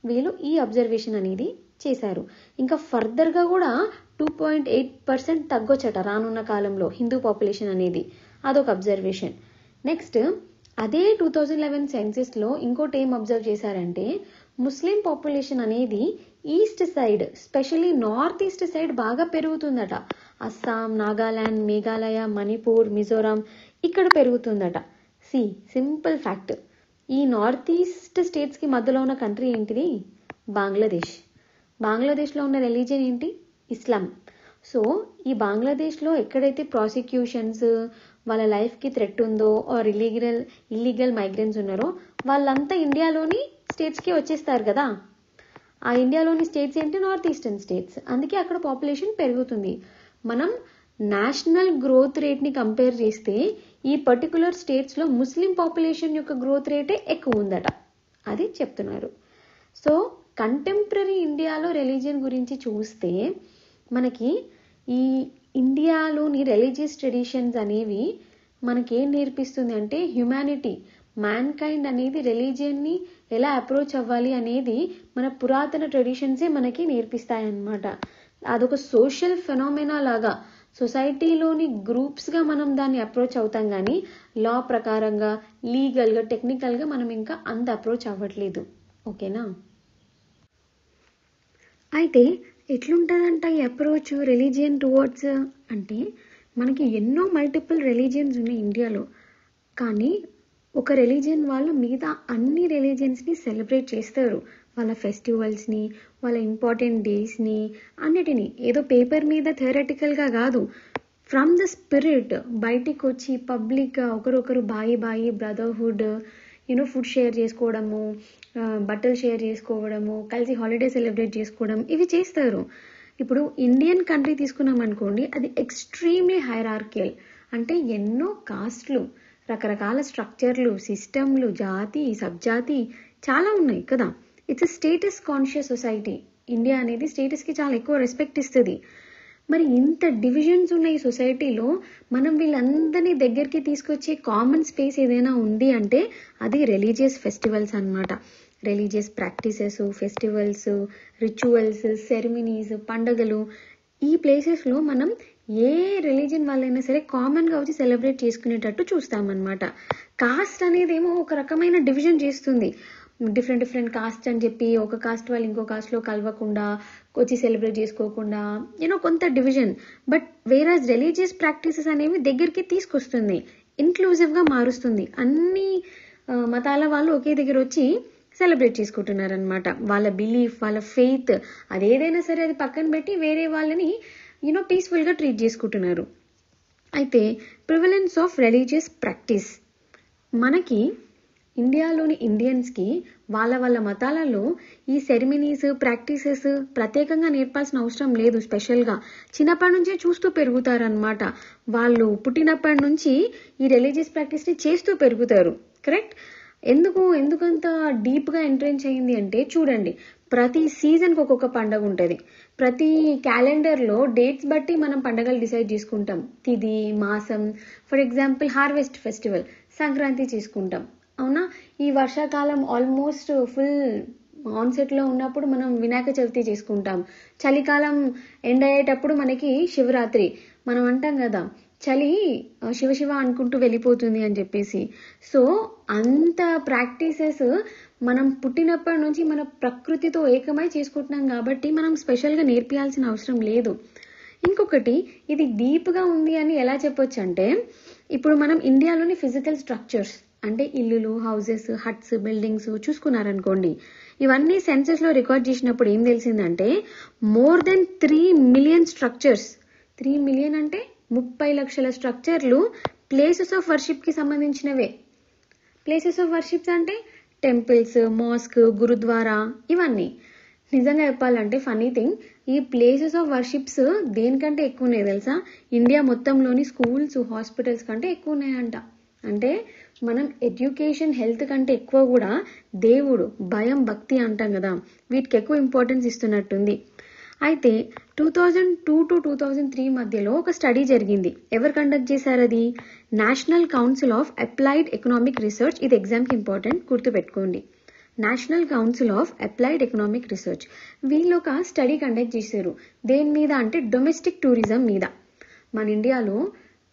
వీళ్ళు ఈ అబ్జర్వేషన్ అనేది చేశారు. ఇంకా ఫర్దర్గా కూడా 2.8% తగ్గొచ్చట రానున్న కాలంలో హిందూ పాపులేషన్ అనేది. అదొక అబ్జర్వేషన్. నెక్స్ట్, అదే 2011 సెన్సెస్లో ఇంకోటి ఏం అబ్జర్వ్ చేశారంటే, ముస్లిం పాపులేషన్ అనేది east side, specially north east side బాగా పెరుగుతుందట. అస్సాం, నాగాలాండ్, మేఘాలయ, మణిపూర్, మిజోరాం ఇక్కడ పెరుగుతుందట. సింపుల్ ఫ్యాక్ట్, ఈ నార్త్ ఈస్ట్ స్టేట్స్కి మధ్యలో ఉన్న కంట్రీ ఏంటిది? బంగ్లాదేశ్. బంగ్లాదేశ్లో ఉన్న రిలీజియన్ ఏంటి? ఇస్లాం. సో ఈ బంగ్లాదేశ్లో ఎక్కడైతే ప్రాసిక్యూషన్స్, వాళ్ళ లైఫ్కి థ్రెట్ ఉందో, ఆర్ ఇల్లీగల్ మైగ్రెంట్స్ ఉన్నారో వాళ్ళంతా ఇండియాలోని స్టేట్స్కి వచ్చేస్తారు కదా. ఆ ఇండియాలోని స్టేట్స్ ఏంటి? North eastern states. అందుకే అక్కడ పాపులేషన్ పెరుగుతుంది. మనం నేషనల్ గ్రోత్ రేట్ని కంపేర్ చేస్తే ఈ పర్టికులర్ స్టేట్స్లో ముస్లిం పాపులేషన్ యొక్క గ్రోత్ రేటే ఎక్కువ ఉందట, అది చెప్తున్నారు. సో కంటెంపరీ ఇండియాలో రిలీజియన్ గురించి చూస్తే మనకి ఈ ఇండియాలోని రిలీజియస్ ట్రెడిషన్స్ అనేవి మనకేం నేర్పిస్తుంది అంటే, హ్యుమానిటీ, మ్యాన్ కైండ్ అనేది రిలీజియన్ని ఎలా అప్రోచ్ అవ్వాలి అనేది మన పురాతన ట్రెడిషన్సే మనకి నేర్పిస్తాయన్నమాట. అదొక సోషల్ ఫెనామినా లాగా, సొసైటీలోని గ్రూప్స్గా మనం దాన్ని అప్రోచ్ అవుతాం, కానీ లా ప్రకారంగా, లీగల్గా, టెక్నికల్గా మనం ఇంకా అంత అప్రోచ్ అవ్వట్లేదు. ఓకేనా? అయితే ఎట్లుంటుందంట ఈ అప్రోచ్ రిలీజియన్ టువర్డ్స్ అంటే, మనకి ఎన్నో మల్టిపుల్ రిలీజియన్స్ ఉన్నాయి ఇండియాలో, కానీ ఒక రిలీజియన్ వాళ్ళు మిగతా అన్ని రిలీజియన్స్ని సెలబ్రేట్ చేస్తారు. వాళ్ళ ఫెస్టివల్స్ని, వాళ్ళ ఇంపార్టెంట్ డేస్ని, అన్నిటినీ ఏదో పేపర్ మీద థియరటికల్గా కాదు, ఫ్రమ్ ద స్పిరిట్ బయటికి వచ్చి పబ్లిక్గా ఒకరొకరు బాయి బ్రదర్హుడ్, ఫుడ్ షేర్ చేసుకోవడము, బట్టలు షేర్ చేసుకోవడము, కలిసి హాలిడే సెలబ్రేట్ చేసుకోవడం, ఇవి చేస్తారు. ఇప్పుడు ఇండియన్ కంట్రీ తీసుకున్నాం అనుకోండి, అది ఎక్స్ట్రీమ్లీ హైరార్కియల్. అంటే ఎన్నో కాస్ట్లు, రకరకాల స్ట్రక్చర్లు, సిస్టమ్లు, జాతి, సబ్జాతి చాలా ఉన్నాయి కదా. It's status conscious society. India అనేది స్టేటస్కి చాలా ఎక్కువ రెస్పెక్ట్ ఇస్తుంది. మరి ఇంత డివిజన్స్ ఉన్న ఈ సొసైటీలో మనం వీళ్ళందరినీ దగ్గరికి తీసుకొచ్చే కామన్ స్పేస్ ఏదైనా ఉంది అంటే అది రిలీజియస్ ఫెస్టివల్స్ అన్నమాట. Religious practices, festivals, rituals, ceremonies, పండగలు, ఈ ప్లేసెస్లో మనం ఏ రిలీజియన్ వాళ్ళైనా సరే కామన్గా వచ్చి సెలబ్రేట్ చేసుకునేటట్టు చూస్తామన్నమాట. కాస్ట్ అనేది ఏమో ఒక రకమైన డివిజన్ చేస్తుంది. డిఫరెంట్ కాస్ట్ అని చెప్పి ఒక కాస్ట్ వాళ్ళు ఇంకో కాస్ట్లో కలవకుండా వచ్చి సెలబ్రేట్ చేసుకోకుండా కొంత division. But whereas religious practices అనేవి దగ్గరికి తీసుకొస్తుంది, ఇన్క్లూజివ్గా మారుస్తుంది. అన్ని మతాల వాళ్ళు ఒకే దగ్గర వచ్చి సెలబ్రేట్ చేసుకుంటున్నారనమాట. వాళ్ళ బిలీఫ్, వాళ్ళ ఫెయిత్, అదేదైనా సరే అది పక్కన పెట్టి వేరే వాళ్ళని పీస్ఫుల్గా ట్రీట్ చేసుకుంటున్నారు. అయితే ప్రివలెన్స్ ఆఫ్ రిలీజియస్ ప్రాక్టీస్, మనకి ఇండియాలోని ఇండియన్స్కి వాళ్ళ మతాలలో ఈ సెరమనీస్, ప్రాక్టీసెస్ ప్రత్యేకంగా నేర్పాల్సిన అవసరం లేదు. స్పెషల్గా చిన్నప్పటి నుంచే చూస్తూ పెరుగుతారనమాట. వాళ్ళు పుట్టినప్పటి నుంచి ఈ రిలీజియస్ ప్రాక్టీస్ని చేస్తూ పెరుగుతారు. కరెక్ట్. ఎందుకంత డీప్గా ఎంట్రెన్స్ అయింది అంటే చూడండి, ప్రతి సీజన్కి ఒక్కొక్క పండగ ఉంటుంది. ప్రతి క్యాలెండర్లో డేట్స్ బట్టి మనం పండగలు డిసైడ్ చేసుకుంటాం. తిది, మాసం. For example harvest festival Sankranti చేసుకుంటాం, అవునా. ఈ వర్షాకాలం ఆల్మోస్ట్ ఫుల్ ఆన్సెట్లో ఉన్నప్పుడు మనం వినాయక చవితి చేసుకుంటాం. చలికాలం ఎండ్ అయ్యేటప్పుడు మనకి శివరాత్రి. మనం అంటాం కదా, చలి శివ అనుకుంటూ వెళ్ళిపోతుంది అని చెప్పేసి. సో అంత ప్రాక్టీసెస్ మనం పుట్టినప్పటి నుంచి మన ప్రకృతితో ఏకమై చేసుకుంటున్నాం కాబట్టి మనం స్పెషల్గా నేర్పియాల్సిన అవసరం లేదు. ఇంకొకటి, ఇది డీప్గా ఉంది అని ఎలా చెప్పొచ్చు అంటే, ఇప్పుడు మనం ఇండియాలోని ఫిజికల్ స్ట్రక్చర్స్ అంటే ఇల్లులు, హౌసెస్, హట్స్, బిల్డింగ్స్ చూసుకున్నారనుకోండి, ఇవన్నీ సెన్సెస్లో రికార్డ్ చేసినప్పుడు ఏం తెలిసిందంటే more than 3 million structures. 3 million అంటే 30 లక్షల స్ట్రక్చర్లు ప్లేసెస్ ఆఫ్ వర్షిప్కి సంబంధించినవే. ప్లేసెస్ ఆఫ్ వర్షిప్స్ అంటే టెంపుల్స్, మాస్క్, గురుద్వారా, ఇవన్నీ. నిజంగా చెప్పాలంటే ఫనీ థింగ్, ఈ ప్లేసెస్ ఆఫ్ వర్షిప్స్ దేనికంటే ఎక్కువ ఉన్నాయి తెలుసా? ఇండియా మొత్తంలోని స్కూల్స్, హాస్పిటల్స్ కంటే ఎక్కువ ఉన్నాయంట. అంటే మనం ఎడ్యుకేషన్, హెల్త్ కంటే ఎక్కువ కూడా దేవుడు, భయం, భక్తి అంటాం కదా, వీటికి ఎక్కువ ఇంపార్టెన్స్ ఇస్తున్నట్టుంది. అయితే 2002 to 2003 మధ్యలో ఒక స్టడీ జరిగింది. ఎవరు కండక్ట్ చేశారు అది? National council of applied economic research. ఇది ఎగ్జామ్కి ఇంపార్టెంట్, గుర్తుపెట్టుకోండి. National council of applied economic research వీళ్ళు ఒక స్టడీ కండక్ట్ చేశారు. దేని మీద అంటే డొమెస్టిక్ టూరిజం మీద. మన ఇండియాలో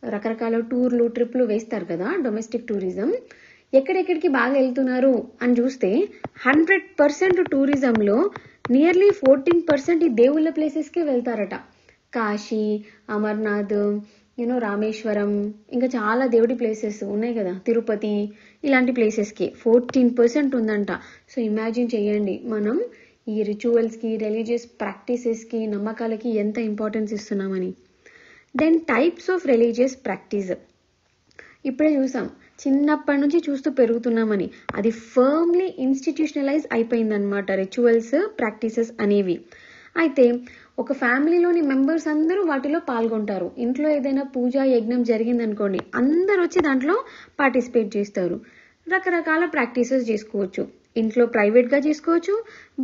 రకరకాల టూర్లు, ట్రిప్లు వేస్తారు కదా, డొమెస్టిక్ టూరిజం. ఎక్కడెక్కడికి బాగా వెళ్తున్నారు అని చూస్తే 100% టూరిజంలో నియర్లీ 14% ఈ దేవుళ్ళ ప్లేసెస్కే వెళ్తారట. కాశీ, అమర్నాథ్, రామేశ్వరం, ఇంకా చాలా దేవుడి ప్లేసెస్ ఉన్నాయి కదా, తిరుపతి, ఇలాంటి ప్లేసెస్కి 14% ఉందంట. సో ఇమాజిన్ చేయండి మనం ఈ రిచువల్స్కి, రిలీజియస్ ప్రాక్టీసెస్కి, నమ్మకాలకి ఎంత ఇంపార్టెన్స్ ఇస్తున్నామని. Then types of religious practice. ఇప్పుడే చూసాం, చిన్నప్పటి నుంచి చూస్తూ పెరుగుతున్నామని. అది ఫర్మ్లీ ఇన్స్టిట్యూషనలైజ్ అయిపోయిందనమాట రిచువల్స్, ప్రాక్టీసెస్ అనేవి. అయితే ఒక ఫ్యామిలీలోని మెంబర్స్ అందరూ వాటిలో పాల్గొంటారు. ఇంట్లో ఏదైనా పూజ, యజ్ఞం జరిగిందనుకోండి, అందరూ వచ్చి దాంట్లో పార్టిసిపేట్ చేస్తారు. రకరకాల ప్రాక్టీసెస్ చేసుకోవచ్చు. ఇంట్లో ప్రైవేట్గా చేసుకోవచ్చు,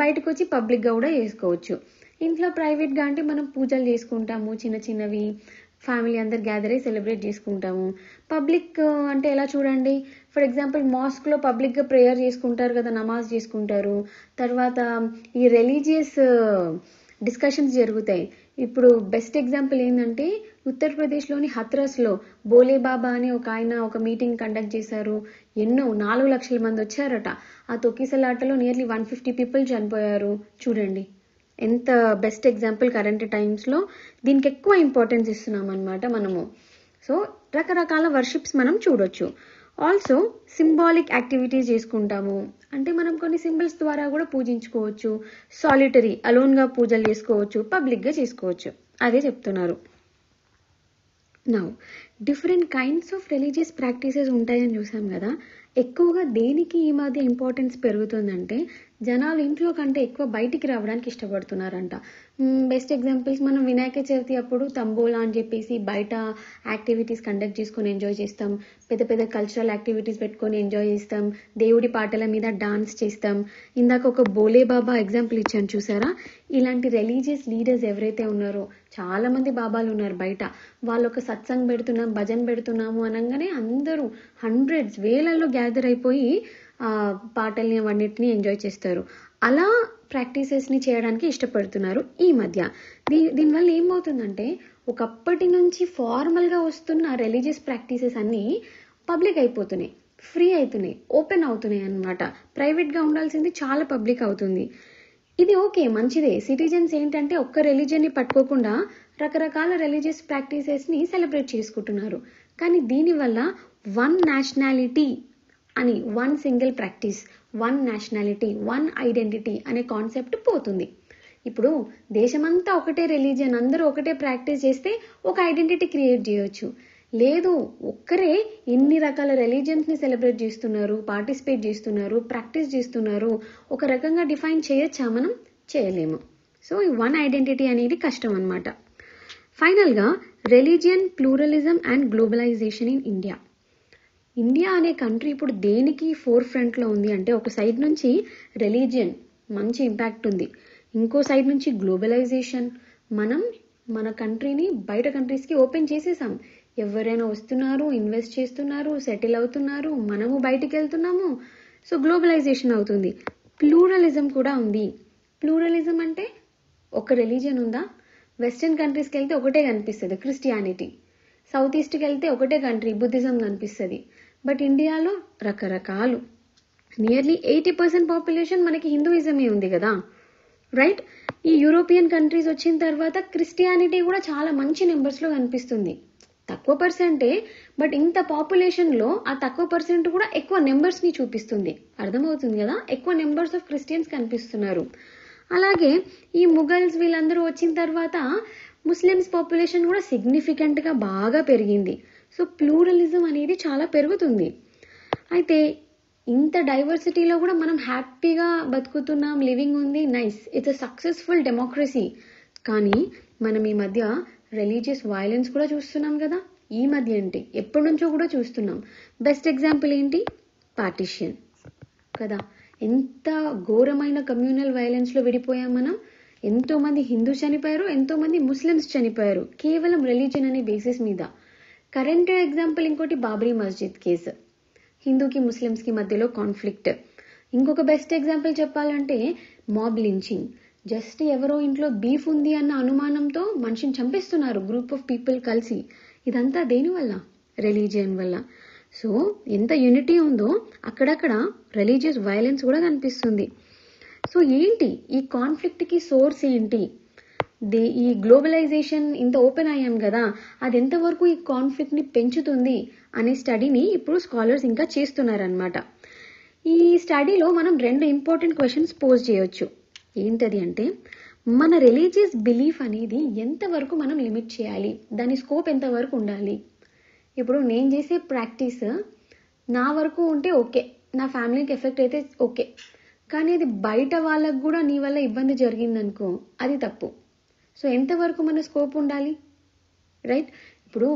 బయటకు వచ్చి పబ్లిక్గా కూడా చేసుకోవచ్చు. ఇంట్లో ప్రైవేట్గా అంటే మనం పూజలు చేసుకుంటాము, చిన్నవి ఫ్యామిలీ అందరు గ్యాదర్ అయ్యి సెలబ్రేట్ చేసుకుంటాము. పబ్లిక్ అంటే ఎలా చూడండి, ఫర్ ఎగ్జాంపుల్ మాస్క్లో పబ్లిక్గా ప్రేయర్ చేసుకుంటారు కదా, నమాజ్ చేసుకుంటారు. తర్వాత ఈ రిలీజియస్ డిస్కషన్స్ జరుగుతాయి. ఇప్పుడు బెస్ట్ ఎగ్జాంపుల్ ఏంటంటే ఉత్తరప్రదేశ్లోని హత్రస్లో బోలే బాబా అని ఆయన ఒక మీటింగ్ కండక్ట్ చేశారు. 4 లక్షల మంది వచ్చారట. ఆ తొక్కిసలాటలో నియర్లీ 150 పీపుల్ చనిపోయారు. చూడండి ఎంత బెస్ట్ ఎగ్జాంపుల్. కరెంట్ టైమ్స్లో దీనికి ఎక్కువ ఇంపార్టెన్స్ ఇస్తున్నాం అనమాట మనము. సో రకరకాల వర్షిప్స్ మనం చూడొచ్చు. ఆల్సో సింబాలిక్ యాక్టివిటీస్ చేసుకుంటాము. అంటే మనం కొన్ని సింబల్స్ ద్వారా కూడా పూజించుకోవచ్చు. సాలిటరీ, అలోన్గా పూజలు చేసుకోవచ్చు, పబ్లిక్గా చేసుకోవచ్చు. అదే చెప్తున్నారు. Now different kinds of religious practices ఉంటాయని చూసాం కదా. ఎక్కువగా దేనికి ఈ మధ్య ఇంపార్టెన్స్ పెరుగుతుందంటే జనాలు ఇంట్లో కంటే ఎక్కువ బయటికి రావడానికి ఇష్టపడుతున్నారంట. బెస్ట్ ఎగ్జాంపుల్స్ మనం వినాయక చవితి అప్పుడు తంబోలా అని చెప్పేసి బయట యాక్టివిటీస్ కండక్ట్ చేసుకొని ఎంజాయ్ చేస్తాం. పెద్ద పెద్ద కల్చరల్ యాక్టివిటీస్ పెట్టుకొని ఎంజాయ్ చేస్తాం. దేవుడి పాటల మీద డాన్స్ చేస్తాం. ఇందాక ఒక బోలే బాబా ఎగ్జాంపుల్ ఇచ్చాను చూసారా. ఇలాంటి రిలీజియస్ లీడర్స్ ఎవరైతే ఉన్నారో, చాలా మంది బాబాలు ఉన్నారు బయట. వాళ్ళు ఒక సత్సంగ్ పెడుతున్నాం, భజన్ పెడుతున్నాము అనగానే అందరూ హండ్రెడ్స్ వేలల్లో గ్యాదర్ అయిపోయి పాటల్ని అవన్నిటిని ఎంజాయ్ చేస్తారు. అలా ప్రాక్టీసెస్ని చేయడానికి ఇష్టపడుతున్నారు ఈ మధ్య. దీనివల్ల ఏమవుతుందంటే ఒకప్పటి నుంచి ఫార్మల్గా వస్తున్న రిలీజియస్ ప్రాక్టీసెస్ అన్నీ పబ్లిక్ అయిపోతున్నాయి, ఫ్రీ అవుతున్నాయి, ఓపెన్ అవుతున్నాయి అన్నమాట. ప్రైవేట్గా ఉండాల్సింది చాలా పబ్లిక్ అవుతుంది. ఇది ఓకే, మంచిదే. సిటిజన్స్ ఏంటంటే ఒక్క రిలీజియన్ని పట్టుకోకుండా రకరకాల రిలీజియస్ ప్రాక్టీసెస్ని సెలబ్రేట్ చేసుకుంటున్నారు. కానీ దీనివల్ల వన్ నేషనాలిటీ అని, one single practice, one nationality, one identity అనే కాన్సెప్ట్ పోతుంది. ఇప్పుడు దేశమంతా ఒకటే రిలీజియన్, అందరూ ఒకటే ప్రాక్టీస్ చేస్తే ఒక ఐడెంటిటీ క్రియేట్ చేయొచ్చు. లేదు, ఒక్కరే ఇన్ని రకాల రిలీజియన్స్ని సెలబ్రేట్ చేస్తున్నారు, పార్టిసిపేట్ చేస్తున్నారు, ప్రాక్టీస్ చేస్తున్నారు, ఒక రకంగా డిఫైన్ చేయొచ్చా? మనం చేయలేము. సో ఈ వన్ ఐడెంటిటీ అనేది కష్టం అన్నమాట. ఫైనల్గా religion, pluralism and globalization in India. India అనే కంట్రీ ఇప్పుడు దేనికి ఫోర్ ఫ్రంట్లో ఉంది అంటే, ఒక సైడ్ నుంచి రిలీజియన్ మంచి ఇంపాక్ట్ ఉంది, ఇంకో సైడ్ నుంచి గ్లోబలైజేషన్. మనం మన కంట్రీని బయట కంట్రీస్కి ఓపెన్ చేసేసాం. ఎవరైనా వస్తున్నారు, ఇన్వెస్ట్ చేస్తున్నారు, సెటిల్ అవుతున్నారు, మనము బయటికి వెళ్తున్నాము. సో గ్లోబలైజేషన్ అవుతుంది. ప్లూరలిజం కూడా ఉంది. ప్లూరలిజం అంటే ఒక రిలీజియన్ ఉందా, వెస్టర్న్ కంట్రీస్కి వెళ్తే ఒకటే కనిపిస్తుంది క్రిస్టియానిటీ, సౌత్ ఈస్ట్కి వెళ్తే ఒకటే కంట్రీ బుద్ధిజం కనిపిస్తుంది. బట్ ఇండియాలో రకరకాలు, నియర్లీ 80% పాపులేషన్ మనకి హిందూయిజమే ఉంది కదా, రైట్? ఈ యూరోపియన్ కంట్రీస్ వచ్చిన తర్వాత క్రిస్టియానిటీ కూడా చాలా మంచి నెంబర్స్లో కనిపిస్తుంది. తక్కువ పర్సెంటే, బట్ ఇంత పాపులేషన్లో ఆ తక్కువ పర్సెంట్ కూడా ఎక్కువ నెంబర్స్ని చూపిస్తుంది. అర్థమవుతుంది కదా, ఎక్కువ నెంబర్స్ ఆఫ్ క్రిస్టియన్స్ కనిపిస్తున్నారు. అలాగే ఈ ముఘల్స్ వీళ్ళందరూ వచ్చిన తర్వాత ముస్లిమ్స్ పాపులేషన్ కూడా సిగ్నిఫికెంట్గా బాగా పెరిగింది. సో ప్లూరలిజం అనేది చాలా పెరుగుతుంది. అయితే ఇంత డైవర్సిటీలో కూడా మనం హ్యాపీగా బతుకుతున్నాం, లివింగ్ ఉంది, nice, it's a successful democracy. కానీ మనం ఈ మధ్య రిలీజియస్ వైలెన్స్ కూడా చూస్తున్నాం కదా. ఈ మధ్య ఏంటి, ఎప్పటి నుంచో కూడా చూస్తున్నాం. బెస్ట్ ఎగ్జాంపుల్ ఏంటి, పార్టిషన్ కదా. ఎంత ఘోరమైన కమ్యూనల్ వైలెన్స్లో విడిపోయాం మనం. ఎంతోమంది హిందూస్ చనిపోయారు, ఎంతోమంది ముస్లిమ్స్ చనిపోయారు, కేవలం రిలీజియన్ అనే బేసిస్ మీద. కరెంట్ ఎగ్జాంపుల్ ఇంకోటి బాబ్రీ మస్జిద్ కేసు, హిందూకి ముస్లిమ్స్కి మధ్యలో కాన్ఫ్లిక్ట్. ఇంకొక బెస్ట్ ఎగ్జాంపుల్ చెప్పాలంటే మాబ్ లించింగ్. జస్ట్ ఎవరో ఇంట్లో బీఫ్ ఉంది అన్న అనుమానంతో మనిషిని చంపేస్తున్నారు గ్రూప్ ఆఫ్ పీపుల్ కలిసి. ఇదంతా దేనివల్ల, రిలీజియన్ వల్ల. సో ఎంత యూనిటీ ఉందో అక్కడక్కడ రిలీజియస్ వైలెన్స్ కూడా కనిపిస్తుంది. సో ఏంటి ఈ కాన్ఫ్లిక్ట్కి సోర్స్ ఏంటి? ఈ గ్లోబలైజేషన్ ఇంత ఓపెన్ అయ్యాం కదా, అది ఎంతవరకు ఈ కాన్ఫ్లిక్ట్ని పెంచుతుంది అనే స్టడీని ఇప్పుడు స్కాలర్స్ ఇంకా చేస్తున్నారనమాట. ఈ స్టడీలో మనం 2 ఇంపార్టెంట్ క్వశ్చన్స్ పోజ్ చేయొచ్చు. ఏంటది అంటే, మన రిలీజియస్ బిలీఫ్ అనేది ఎంతవరకు మనం లిమిట్ చేయాలి, దాని స్కోప్ ఎంతవరకు ఉండాలి. ఇప్పుడు నేను చేసే ప్రాక్టీస్ నా వరకు ఉంటే ఓకే, నా ఫ్యామిలీకి ఎఫెక్ట్ అయితే ఓకే, కానీ అది బయట వాళ్ళకు కూడా నీ వల్ల ఇబ్బంది జరిగిందనుకో, అది తప్పు. సో ఎంతవరకు మన స్కోప్ ఉండాలి, రైట్? ఇప్పుడు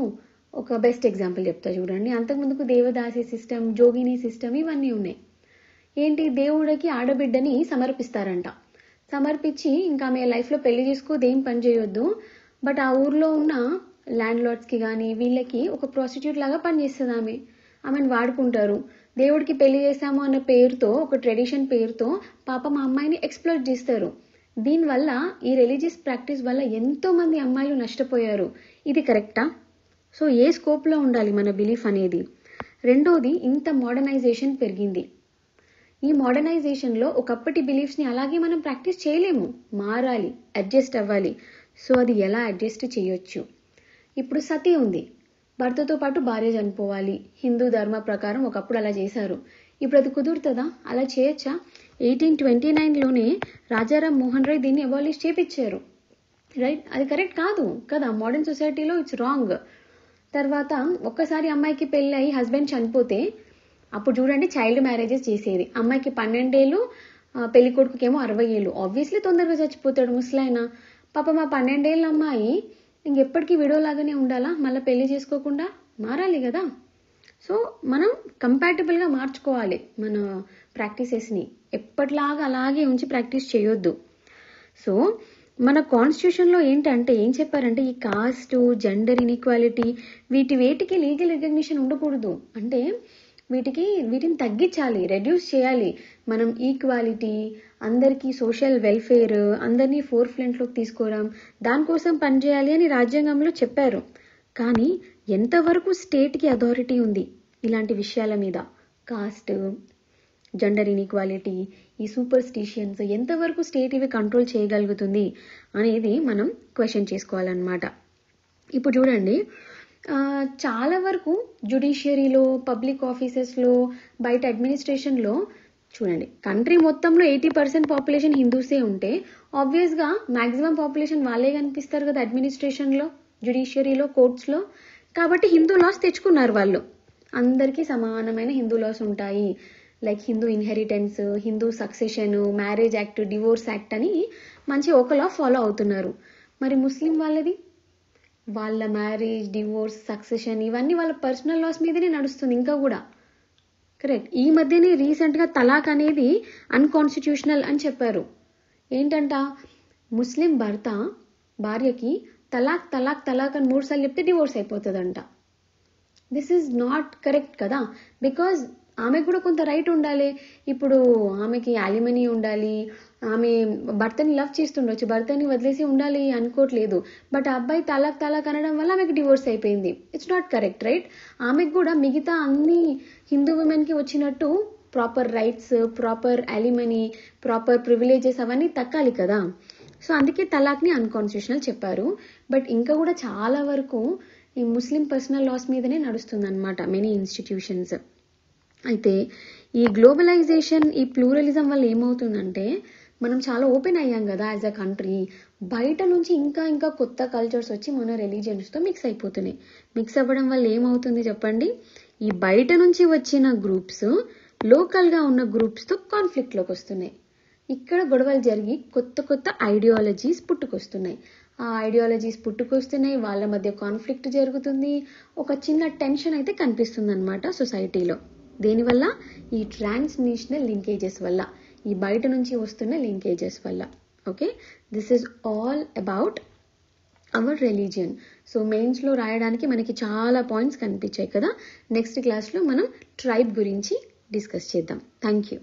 ఒక బెస్ట్ ఎగ్జాంపుల్ చెప్తా చూడండి. అంతకుముందుకు దేవదాసి సిస్టమ్, జోగిని సిస్టమ్ ఇవన్నీ ఉన్నాయి. ఏంటి, దేవుడికి ఆడబిడ్డని సమర్పిస్తారంట. సమర్పించి ఇంకా ఆమె లైఫ్లో పెళ్లి చేసుకోదు, ఏం పని చేయొద్దు, బట్ ఆ ఊర్లో ఉన్న ల్యాండ్ లార్డ్స్కి కానీ వీళ్ళకి ఒక ప్రాస్టిట్యూట్ లాగా పనిచేస్తుంది. ఆమెను వాడుకుంటారు. దేవుడికి పెళ్లి చేశాము అన్న పేరుతో, ఒక ట్రెడిషన్ పేరుతో పాపం ఆ అమ్మాయిని ఎక్స్ప్లోర్ చేస్తారు. దీనివల్ల, ఈ రిలీజియస్ ప్రాక్టీస్ వల్ల ఎంతో మంది అమ్మాయిలు నష్టపోయారు. ఇది కరెక్టా? సో ఏ స్కోప్లో ఉండాలి మన బిలీఫ్ అనేది. రెండోది, ఇంత మోడర్నైజేషన్ పెరిగింది. ఈ మోడర్నైజేషన్లో ఒకప్పటి బిలీఫ్స్ని అలాగే మనం ప్రాక్టీస్ చేయలేము, మారాలి, అడ్జస్ట్ అవ్వాలి. సో అది ఎలా అడ్జస్ట్ చేయొచ్చు? ఇప్పుడు సతీ ఉంది, భర్తతో పాటు భార్య చనిపోవాలి. హిందూ ధర్మ ప్రకారం ఒకప్పుడు అలా చేశారు. ఇప్పుడు అది కుదురుతుందా? అలా చేయొచ్చా? 1829లోనే రాజారాం మోహన్ రాయ్ దీన్ని అబాలిష్ చేపించారు, రైట్? అది కరెక్ట్ కాదు కదా, మోడర్న్ సొసైటీలో ఇట్స్ రాంగ్. తర్వాత ఒక్కసారి అమ్మాయికి పెళ్ళి అయ్యి హస్బెండ్ చనిపోతే అప్పుడు చూడండి చైల్డ్ మ్యారేజెస్ చేసేది. అమ్మాయికి 12 ఏళ్ళు పెళ్లి కొడుకుకేమో 60 ఏళ్ళు. ఆబ్వియస్లీ తొందరగా చచ్చిపోతాడు ముసలాయన. పాప మా 12 ఏళ్ళ అమ్మాయి ఇంకెప్పటికీ విడోలాగానే ఉండాలా, మళ్ళీ పెళ్లి చేసుకోకుండా మారాలి కదా. సో మనం కంపాటబుల్గా మార్చుకోవాలి మన ప్రాక్టీసెస్ని, ఎప్పటిలాగా అలాగే ఉంచి ప్రాక్టీస్ చేయొద్దు. సో మన కాన్స్టిట్యూషన్లో ఏంటంటే ఏం చెప్పారంటే ఈ కాస్ట్, జెండర్ ఇన్ఈక్వాలిటీ వేటికి లీగల్ రికగ్నిషన్ ఉండకూడదు. అంటే వీటిని తగ్గించాలి, రెడ్యూస్ చేయాలి. మనం ఈక్వాలిటీ, అందరికీ సోషల్ వెల్ఫేర్, అందరినీ ఫోర్ఫ్రంట్లోకి తీసుకోవడం, దానికోసం పనిచేయాలి అని రాజ్యాంగంలో చెప్పారు. కానీ ఎంతవరకు స్టేట్కి అథారిటీ ఉంది ఇలాంటి విషయాల మీద? కాస్ట్, జెండర్ ఇన్ఈక్వాలిటీ, ఈ సూపర్స్టిషియన్స్ ఎంతవరకు స్టేట్ ఇవి కంట్రోల్ చేయగలుగుతుంది అనేది మనం క్వశ్చన్ చేసుకోవాలన్నమాట. ఇప్పుడు చూడండి, చాలా వరకు జ్యుడిషియరీలో, పబ్లిక్ ఆఫీసెస్లో, బయట అడ్మినిస్ట్రేషన్లో చూడండి, కంట్రీ మొత్తంలో 80% పాపులేషన్ హిందూసే ఉంటే ఆబ్వియస్గా మ్యాక్సిమం పాపులేషన్ వాళ్ళే కనిపిస్తారు కదా అడ్మినిస్ట్రేషన్లో, జ్యుడిషియరీలో, కోర్ట్స్లో. కాబట్టి హిందూ లాస్ తెచ్చుకున్నారు వాళ్ళు. అందరికీ సమానమైన హిందూ లాస్ ఉంటాయి. Like Hindu inheritance, Hindu succession, marriage act, divorce act అని మంచి ఒక లా ఫాలో అవుతున్నారు. మరి ముస్లిం వాళ్ళది, వాళ్ళ మ్యారేజ్, డివోర్స్, సక్సెషన్ ఇవన్నీ వాళ్ళ పర్సనల్ లాస్ మీదనే నడుస్తుంది ఇంకా కూడా. కరెక్ట్. ఈ మధ్యనే రీసెంట్గా తలాక్ అనేది అన్కాన్స్టిట్యూషనల్ అని చెప్పారు. ఏంటంట, ముస్లిం భర్త భార్యకి తలాక్ తలాక్ తలాక్ అని 3 సార్లు చెప్తే డివోర్స్ అయిపోతుందంట. దిస్ ఈజ్ నాట్ కరెక్ట్ కదా. బికాజ్ ఆమెకు కూడా కొంత రైట్ ఉండాలి. ఇప్పుడు ఆమెకి యాలిమనీ ఉండాలి, ఆమె భర్తని లవ్ చేస్తుండొచ్చు, భర్తని వదిలేసి ఉండాలి అనుకోవట్లేదు. బట్ ఆ అబ్బాయి తలాక్ తలాక్ అనడం వల్ల ఆమెకు డివోర్స్ అయిపోయింది. It's not correct, right? ఆమెకు కూడా మిగతా అన్ని హిందూ ఉమెన్కి వచ్చినట్టు proper rights, proper యాలిమనీ, proper privileges అవన్నీ దక్కాలి కదా. సో అందుకే తలాక్ని అన్కాన్స్టిట్యూషనల్ చెప్పారు. బట్ ఇంకా కూడా చాలా వరకు ఈ ముస్లిం పర్సనల్ లాస్ మీదనే నడుస్తుంది అనమాట మెనీ ఇన్స్టిట్యూషన్స్. అయితే ఈ గ్లోబలైజేషన్, ఈ ప్లూరలిజం వల్ల ఏమవుతుందంటే మనం చాలా ఓపెన్ అయ్యాం కదా యాజ్ అ కంట్రీ. బయట నుంచి ఇంకా కొత్త కల్చర్స్ వచ్చి మన రిలీజియన్స్తో మిక్స్ అయిపోతున్నాయి. మిక్స్ అవ్వడం వల్ల ఏమవుతుంది చెప్పండి? ఈ బయట నుంచి వచ్చిన గ్రూప్స్ లోకల్గా ఉన్న గ్రూప్స్తో కాన్ఫ్లిక్ట్లోకి వస్తున్నాయి. ఇక్కడ గొడవలు జరిగి కొత్త ఐడియాలజీస్ పుట్టుకొస్తున్నాయి. ఆ ఐడియాలజీస్ పుట్టుకొస్తున్నాయి, వాళ్ళ మధ్య కాన్ఫ్లిక్ట్ జరుగుతుంది, ఒక చిన్న టెన్షన్ అయితే కనిపిస్తుంది అనమాట సొసైటీలో. దేనివల్ల? ఈ ట్రాన్స్నేషనల్ లింకేజెస్ వల్ల, ఈ బయట నుంచి వస్తున్న లింకేజెస్ వల్ల. Okay, this is all about our religion. So మెయిన్స్లో రాయడానికి మనకి చాలా పాయింట్స్ కనిపించాయి కదా. నెక్స్ట్ క్లాస్లో మనం ట్రైబ్ గురించి డిస్కస్ చేద్దాం. Thank you.